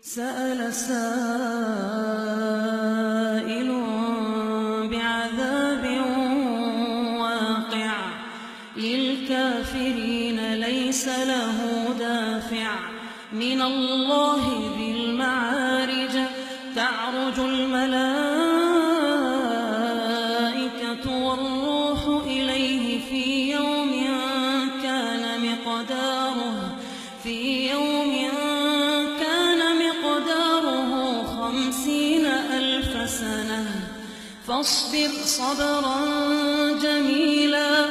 سأل سائل بعذاب واقع للكافرين ليس له دافع من الله ذي المعارج تعرج الملائكة والروح إليه في يوم كان مقداره 50,000 سنة فاصبر صبرا جميلا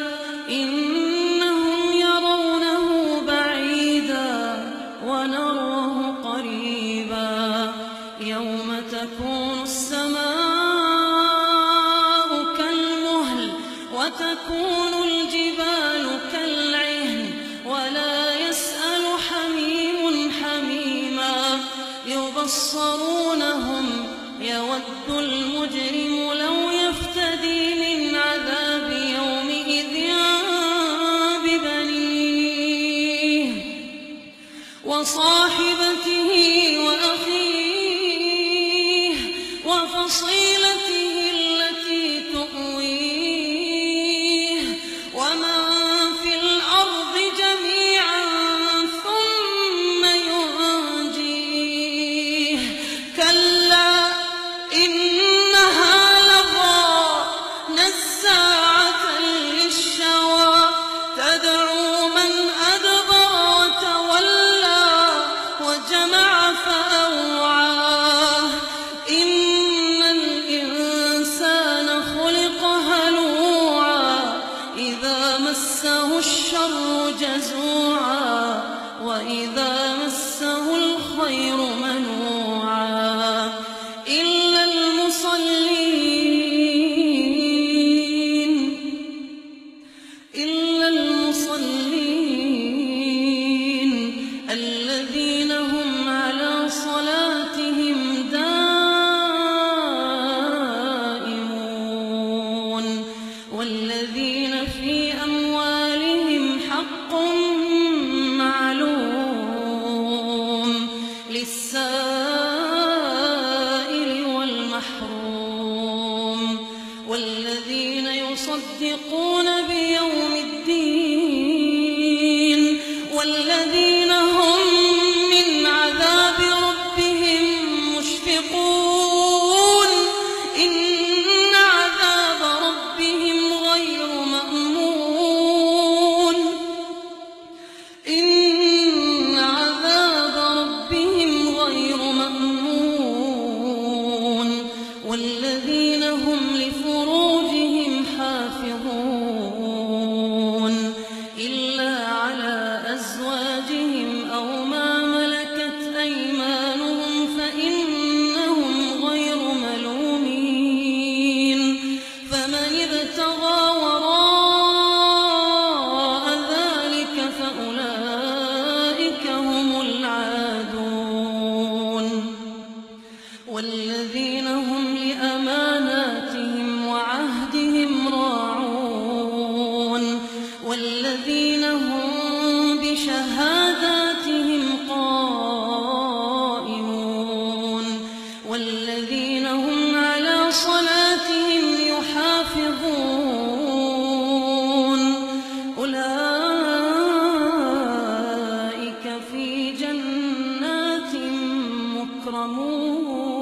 إنهم يرونه بعيدا ونراه قريبا يوم تكون السماء كالمهل وتكون الجبال كالعهن ولا يسأل حميم حميما يبصرونهم يود المجرم لو يفتدي من عذاب يومئذ ببنيه وصاحبته وأخيه وفصيلته التي تؤويه ومن في الأرض جميعا ثم ينجيه كلا إنها لظى نزاعة للشوى تدعو من أدبر وتولى وجمع فأوعى إن الإنسان خلق هلوعا إذا مسه الشر جزوعا وإذا مسه الخير منوعا إلا المصلين الذين هم على صلاتهم دائمون والذين في أموالهم حق معلوم للسائل والمحروم والذين يصدقون بيوم الدين والذين هم من عذاب ربهم مشفقون إن عذاب ربهم غير مأمون إن عذاب ربهم غير مأمون والذين هم لفروجهم حافظون إلا على أزواجهم أو ما ملكت أيمانهم فإنهم غير ملومين فمن ابتغى وراء ذلك فأولئك هم العادون والذين هم لأماناتهم وعهدهم راعون والذين هم بشهاداتهم قائمون والذين هم على صلاتهم يحافظون أولئك في جنات مكرمون